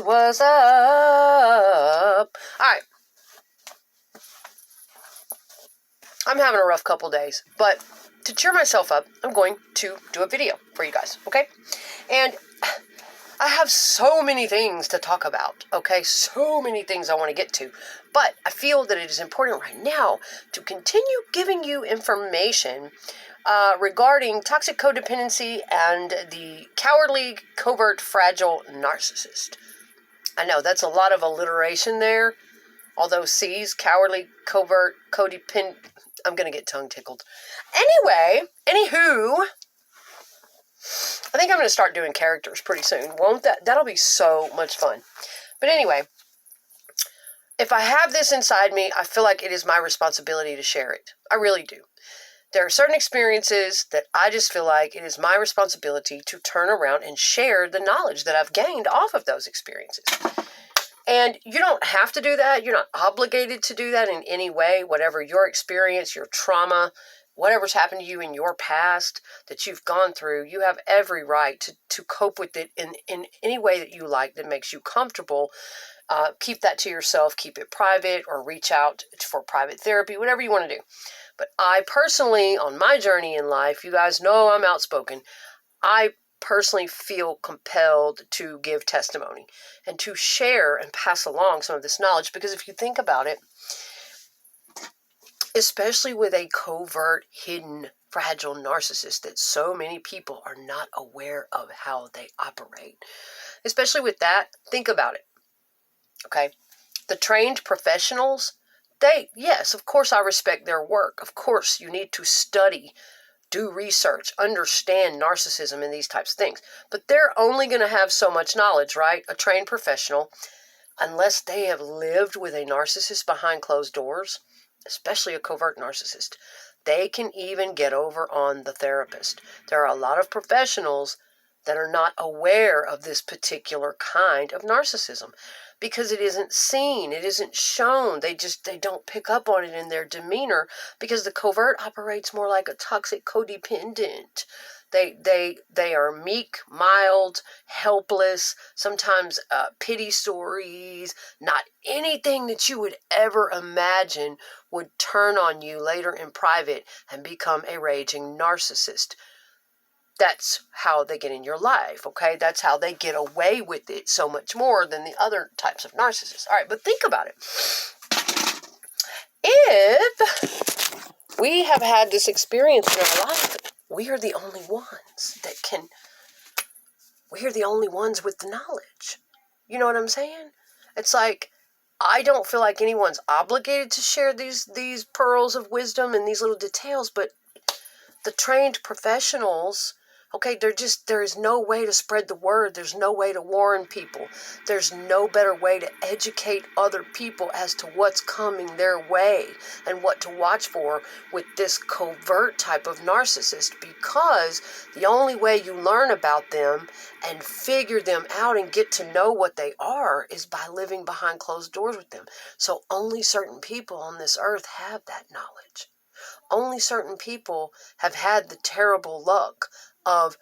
what's up. Alright. I'm having a rough couple days, but to cheer myself up, I'm going to do a video for you guys, okay? And I have so many things to talk about, okay? So many things I want to get to. But I feel that it is important right now to continue giving you information regarding toxic codependency and the cowardly, covert, fragile narcissist. I know that's a lot of alliteration there. Although C's, cowardly, covert, codependent, I'm going to get tongue tickled. Anyway, anywho, I think I'm going to start doing characters pretty soon. Won't that? That'll be so much fun. But anyway, if I have this inside me, I feel like it is my responsibility to share it. I really do. There are certain experiences that I just feel like it is my responsibility to turn around and share the knowledge that I've gained off of those experiences. And you don't have to do that. You're not obligated to do that in any way. Whatever your experience, your trauma, whatever's happened to you in your past that you've gone through, you have every right to cope with it in any way that you like that makes you comfortable. Keep that to yourself. Keep it private or reach out for private therapy, whatever you want to do. But I personally, on my journey in life, you guys know I'm outspoken. I personally feel compelled to give testimony and to share and pass along some of this knowledge, because if you think about it, especially with a covert, hidden, fragile narcissist that so many people are not aware of how they operate, especially with that, think about it, okay? The trained professionals, yes, of course I respect their work. Of course you need to study, do research, understand narcissism and these types of things. But they're only going to have so much knowledge, right? A trained professional, unless they have lived with a narcissist behind closed doors, especially a covert narcissist, they can even get over on the therapist. There are a lot of professionals that are not aware of this particular kind of narcissism because it isn't seen, it isn't shown. They don't pick up on it in their demeanor because the covert operates more like a toxic codependent. They are meek, mild, helpless, sometimes pity stories, not anything that you would ever imagine would turn on you later in private and become a raging narcissist. That's how they get in your life, okay? That's how they get away with it so much more than the other types of narcissists. All right, but think about it. If we have had this experience in our life, we are the only ones we are the only ones with the knowledge. You know what I'm saying? It's like, I don't feel like anyone's obligated to share these pearls of wisdom and these little details, but the trained professionals, okay, there is no way to spread the word. There's no way to warn people. There's no better way to educate other people as to what's coming their way and what to watch for with this covert type of narcissist, because the only way you learn about them and figure them out and get to know what they are is by living behind closed doors with them. So only certain people on this earth have that knowledge. Only certain people have had the terrible luck of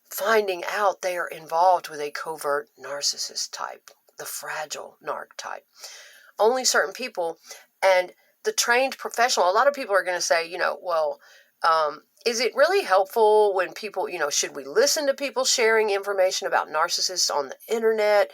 finding out they are involved with a covert narcissist type, the fragile narc type. Only certain people, and the trained professional, a lot of people are going to say, well, is it really helpful when people, should we listen to people sharing information about narcissists on the internet?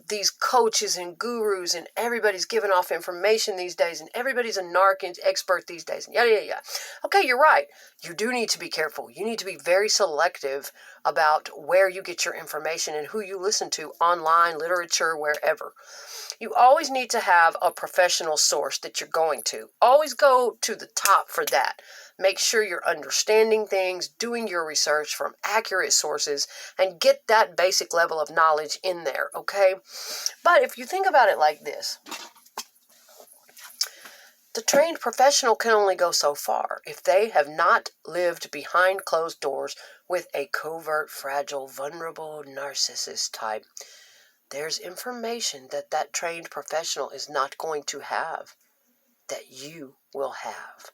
These coaches and gurus and everybody's giving off information these days and everybody's a narc expert these days and yada, yada, yada. Okay, you're right. You do need to be careful. You need to be very selective about where you get your information and who you listen to online, literature, wherever. You always need to have a professional source that you're going to. Always go to the top for that. Make sure you're understanding things, doing your research from accurate sources, and get that basic level of knowledge in there, okay? But if you think about it like this, the trained professional can only go so far. If they have not lived behind closed doors with a covert, fragile, vulnerable narcissist type, there's information that trained professional is not going to have that you will have.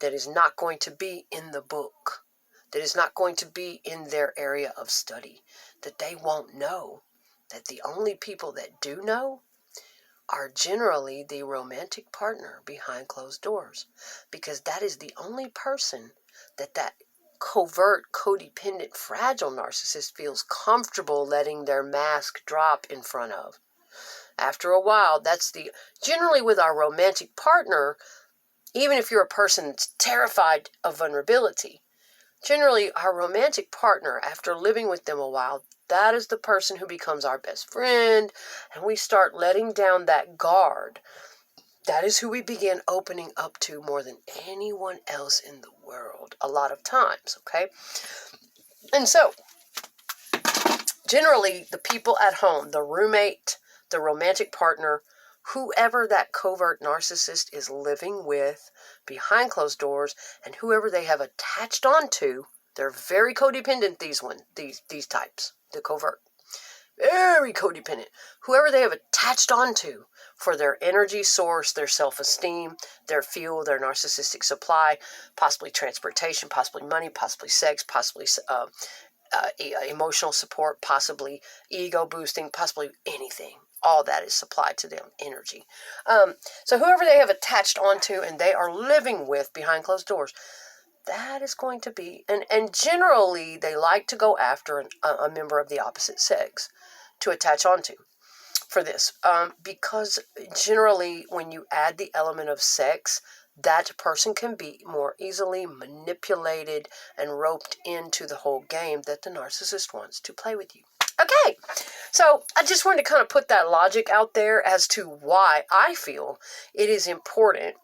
That is not going to be in the book, that is not going to be in their area of study, that they won't know, that the only people that do know are generally the romantic partner behind closed doors, because that is the only person that covert, codependent, fragile narcissist feels comfortable letting their mask drop in front of. After a while, generally with our romantic partner, even if you're a person that's terrified of vulnerability, generally our romantic partner, after living with them a while, that is the person who becomes our best friend, and we start letting down that guard. That is who we begin opening up to more than anyone else in the world, a lot of times, okay? And so, generally, the people at home, the roommate, the romantic partner, whoever that covert narcissist is living with behind closed doors, and whoever they have attached onto, they're very codependent, these types, the covert. Very codependent. Whoever they have attached onto for their energy source, their self-esteem, their fuel, their narcissistic supply, possibly transportation, possibly money, possibly sex, possibly emotional support, possibly ego boosting, possibly anything. All that is supplied to them, energy. So whoever they have attached onto and they are living with behind closed doors, that is going to be, and generally they like to go after a member of the opposite sex to attach onto for this. Because generally when you add the element of sex, that person can be more easily manipulated and roped into the whole game that the narcissist wants to play with you. Okay, so I just wanted to kind of put that logic out there as to why I feel it is important,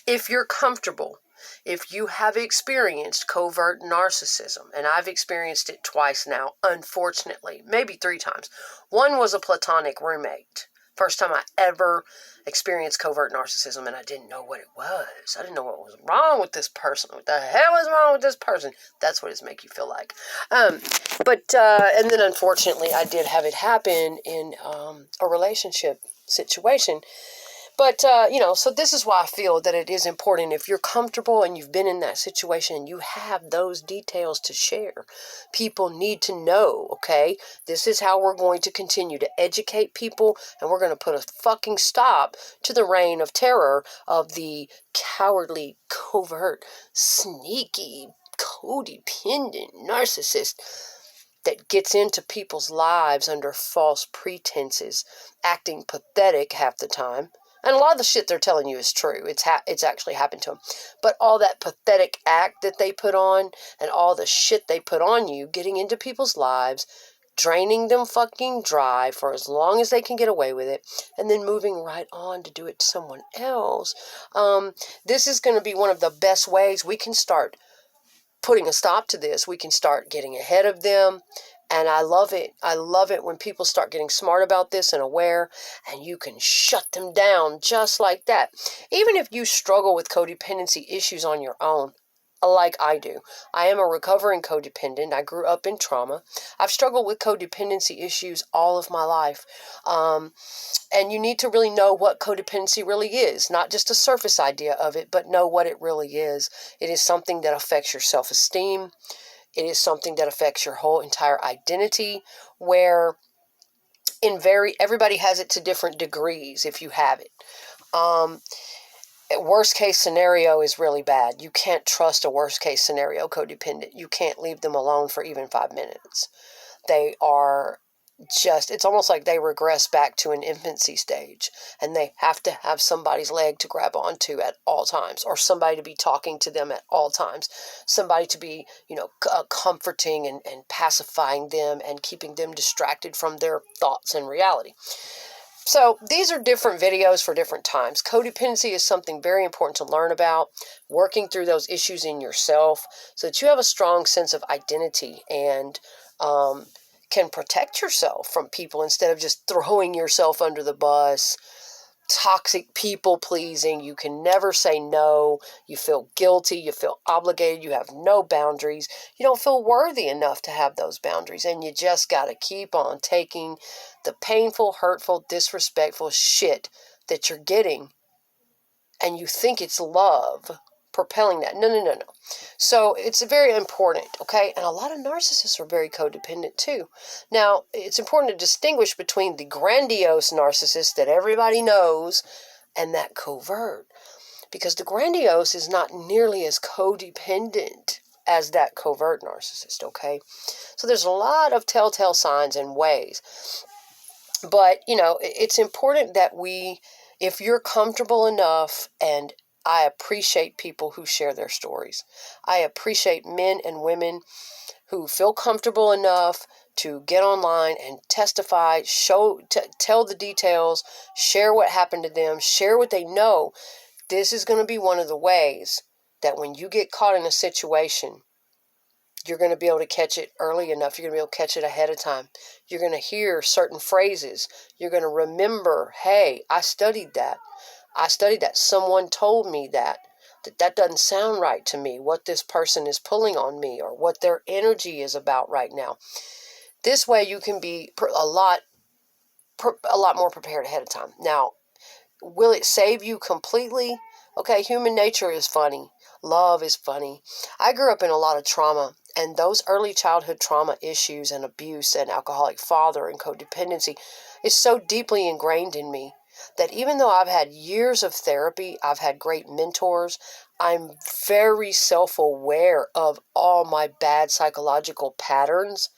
if you're comfortable, if you have experienced covert narcissism, and I've experienced it twice now, unfortunately, maybe 3 times. One was a platonic roommate. First time I ever experienced covert narcissism, and I didn't know what it was. I didn't know what was wrong with this person. What the hell is wrong with this person? That's what it's make you feel like. And then unfortunately, I did have it happen in a relationship situation. But, so this is why I feel that it is important, if you're comfortable and you've been in that situation and you have those details to share. People need to know, okay? This is how we're going to continue to educate people, and we're going to put a fucking stop to the reign of terror of the cowardly, covert, sneaky, codependent narcissist that gets into people's lives under false pretenses, acting pathetic half the time. And a lot of the shit they're telling you is true. It's actually happened to them. But all that pathetic act that they put on and all the shit they put on you, getting into people's lives, draining them fucking dry for as long as they can get away with it, and then moving right on to do it to someone else. This is going to be one of the best ways we can start putting a stop to this. We can start getting ahead of them. And I love it. I love it when people start getting smart about this and aware, and you can shut them down just like that. Even if you struggle with codependency issues on your own, like I do. I am a recovering codependent. I grew up in trauma. I've struggled with codependency issues all of my life. And you need to really know what codependency really is. Not just a surface idea of it, but know what it really is. It is something that affects your self-esteem. It is something that affects your whole entire identity, where everybody has it to different degrees if you have it. Worst case scenario is really bad. You can't trust a worst case scenario codependent. You can't leave them alone for even 5 minutes. They are it's almost like they regress back to an infancy stage, and they have to have somebody's leg to grab onto at all times, or somebody to be talking to them at all times, somebody to be, comforting and pacifying them and keeping them distracted from their thoughts and reality. So these are different videos for different times. Codependency is something very important to learn about, working through those issues in yourself so that you have a strong sense of identity and can protect yourself from people instead of just throwing yourself under the bus. Toxic people pleasing. You can never say no. You feel guilty. You feel obligated. You have no boundaries. You don't feel worthy enough to have those boundaries. And you just got to keep on taking the painful, hurtful, disrespectful shit that you're getting. And you think it's love propelling that. No. So it's very important, okay? And a lot of narcissists are very codependent too. Now, it's important to distinguish between the grandiose narcissist that everybody knows and that covert, because the grandiose is not nearly as codependent as that covert narcissist, okay? So there's a lot of telltale signs and ways. But, it's important that if you're comfortable enough, and I appreciate people who share their stories. I appreciate men and women who feel comfortable enough to get online and testify, tell the details, share what happened to them, share what they know. This is going to be one of the ways that when you get caught in a situation, you're going to be able to catch it early enough. You're going to be able to catch it ahead of time. You're going to hear certain phrases. You're going to remember, hey, I studied that. Someone told me that doesn't sound right to me, what this person is pulling on me or what their energy is about right now. This way you can be a lot more prepared ahead of time. Now, will it save you completely? Okay, human nature is funny. Love is funny. I grew up in a lot of trauma, and those early childhood trauma issues and abuse and alcoholic father and codependency is so deeply ingrained in me that even though I've had years of therapy, I've had great mentors, I'm very self-aware of all my bad psychological patterns.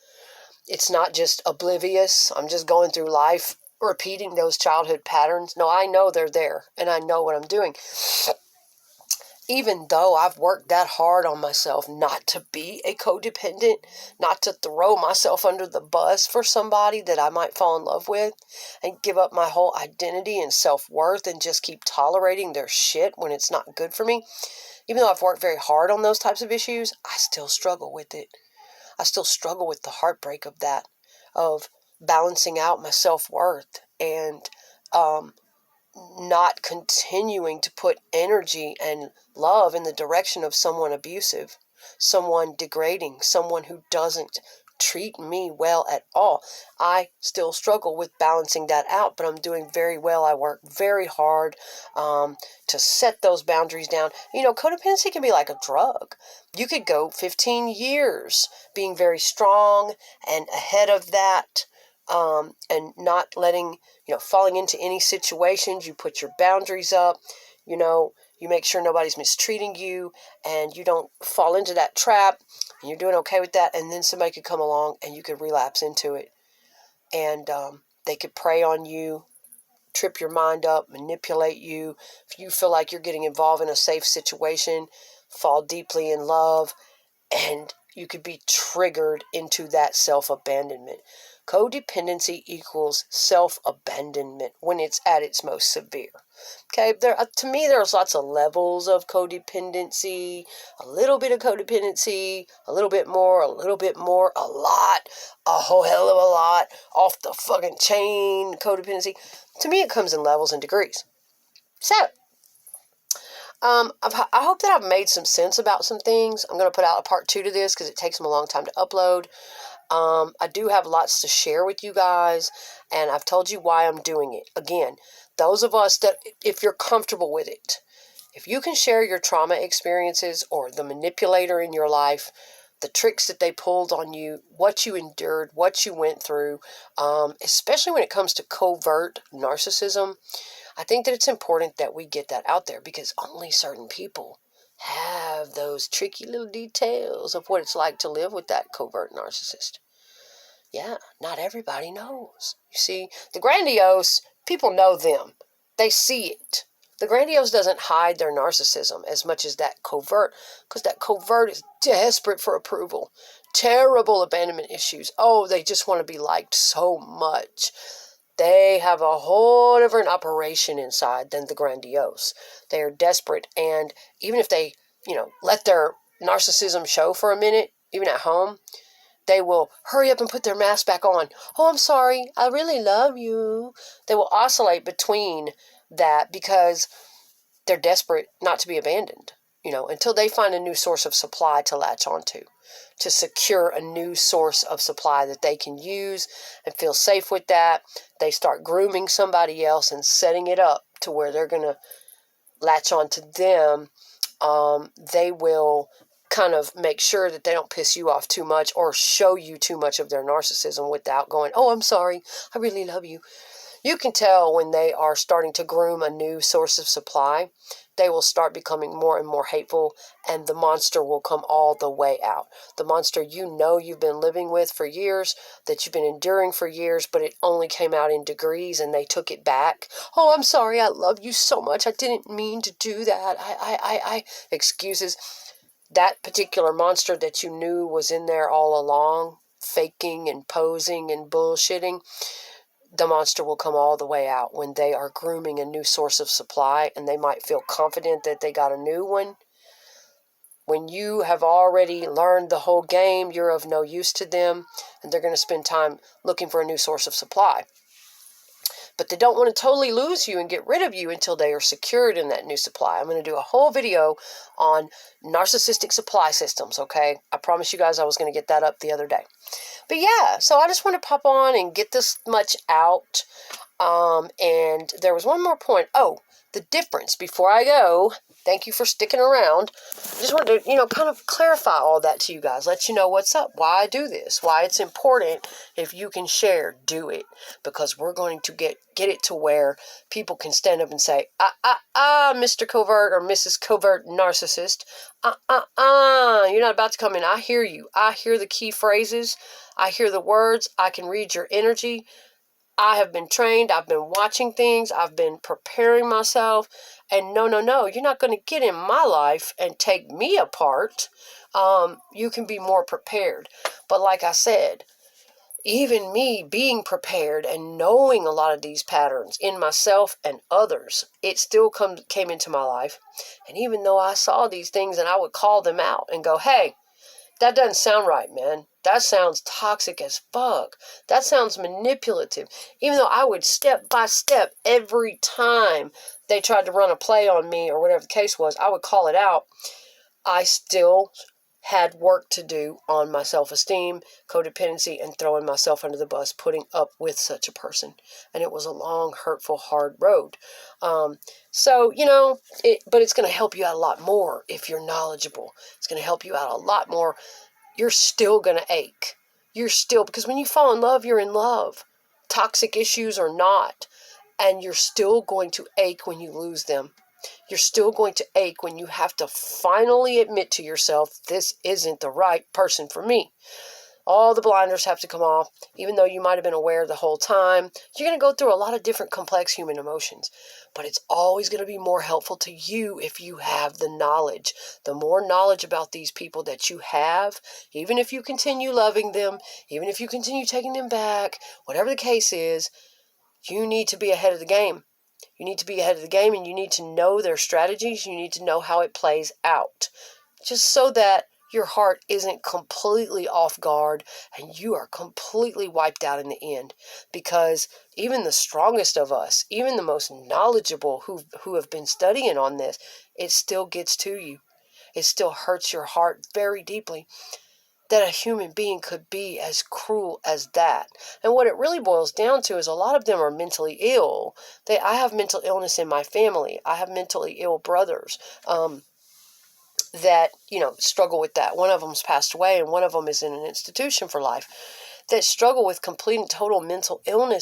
It's not just oblivious. I'm just going through life repeating those childhood patterns. No, I know they're there, and I know what I'm doing. Even though I've worked that hard on myself not to be a codependent, not to throw myself under the bus for somebody that I might fall in love with and give up my whole identity and self-worth and just keep tolerating their shit when it's not good for me. Even though I've worked very hard on those types of issues, I still struggle with it. I still struggle with the heartbreak of that, of balancing out my self-worth and not continuing to put energy and love in the direction of someone abusive, someone degrading, someone who doesn't treat me well at all. I still struggle with balancing that out, but I'm doing very well. I work very hard to set those boundaries down. Codependency can be like a drug. You could go 15 years being very strong and ahead of that, and not letting, falling into any situations. You put your boundaries up, you make sure nobody's mistreating you and you don't fall into that trap, and you're doing okay with that. And then somebody could come along and you could relapse into it, and they could prey on you, trip your mind up, manipulate you. If you feel like you're getting involved in a safe situation, fall deeply in love, and you could be triggered into that self-abandonment. Codependency equals self-abandonment when it's at its most severe. Okay, to me, there's lots of levels of codependency. A little bit of codependency, a little bit more, a lot, a whole hell of a lot, off the fucking chain codependency. To me, it comes in levels and degrees. So, I hope that I've made some sense about some things. I'm going to put out a part 2 to this because it takes them a long time to upload. I do have lots to share with you guys, and I've told you why I'm doing it. Again, those of us that, if you're comfortable with it, if you can share your trauma experiences or the manipulator in your life, the tricks that they pulled on you, what you endured, what you went through, especially when it comes to covert narcissism, I think that it's important that we get that out there, because only certain people have those tricky little details of what it's like to live with that covert narcissist. Yeah, not everybody knows. You see, the grandiose, people know them. They see it. The grandiose doesn't hide their narcissism as much as that covert, because that covert is desperate for approval. Terrible abandonment issues. Oh, they just want to be liked so much. They have a whole different operation inside than the grandiose. They are desperate, and even if they, let their narcissism show for a minute, even at home, they will hurry up and put their mask back on. Oh, I'm sorry. I really love you. They will oscillate between that because they're desperate not to be abandoned, until they find a new source of supply to latch onto, to secure a new source of supply that they can use and feel safe with that. They start grooming somebody else and setting it up to where they're going to latch onto them they will kind of make sure that they don't piss you off too much or show you too much of their narcissism without going, oh, I'm sorry, I really love you. You can tell when they are starting to groom a new source of supply. They will start becoming more and more hateful, and the monster will come all the way out. The monster you've been living with for years, that you've been enduring for years, but it only came out in degrees and they took it back. Oh, I'm sorry, I love you so much. I didn't mean to do that. Excuses. That particular monster that you knew was in there all along, faking and posing and bullshitting, the monster will come all the way out when they are grooming a new source of supply, and they might feel confident that they got a new one. When you have already learned the whole game, you're of no use to them, and they're going to spend time looking for a new source of supply. But they don't want to totally lose you and get rid of you until they are secured in that new supply. I'm going to do a whole video on narcissistic supply systems, okay? I promised you guys I was going to get that up the other day. But yeah, so I just want to pop on and get this much out. And there was one more point. Oh, the difference. Before I go, thank you for sticking around. I just wanted to, kind of clarify all that to you guys. Let you know what's up, why I do this, why it's important. If you can share, do it. Because we're going to get it to where people can stand up and say, Mr. Covert or Mrs. Covert Narcissist. You're not about to come in. I hear you. I hear the key phrases. I hear the words. I can read your energy. I have been trained. I've been watching things. I've been preparing myself. And no, you're not going to get in my life and take me apart. You can be more prepared. But like I said, even me being prepared and knowing a lot of these patterns in myself and others, it still came into my life. And even though I saw these things and I would call them out and go, hey, that doesn't sound right, man. That sounds toxic as fuck. That sounds manipulative. Even though I would step by step every time they tried to run a play on me or whatever the case was, I would call it out. I still had work to do on my self-esteem, codependency, and throwing myself under the bus, putting up with such a person. And it was a long, hurtful, hard road. But it's going to help you out a lot more if you're knowledgeable. It's going to help you out a lot more. You're still going to ache. Because when you fall in love, you're in love. Toxic issues or not. And you're still going to ache when you lose them. You're still going to ache when you have to finally admit to yourself, this isn't the right person for me. All the blinders have to come off, even though you might have been aware the whole time. You're going to go through a lot of different complex human emotions, but it's always going to be more helpful to you if you have the knowledge. The more knowledge about these people that you have, even if you continue loving them, even if you continue taking them back, whatever the case is, you need to be ahead of the game. You need to be ahead of the game, and you need to know their strategies. You need to know how it plays out, just so that your heart isn't completely off guard and you are completely wiped out in the end. Because even the strongest of us, even the most knowledgeable who have been studying on this, it still gets to you. It still hurts your heart very deeply that a human being could be as cruel as that. And what it really boils down to is a lot of them are mentally ill. I have mental illness in my family. I have mentally ill brothers that, struggle with that. One of them's passed away, and one of them is in an institution for life, that struggle with complete and total mental illness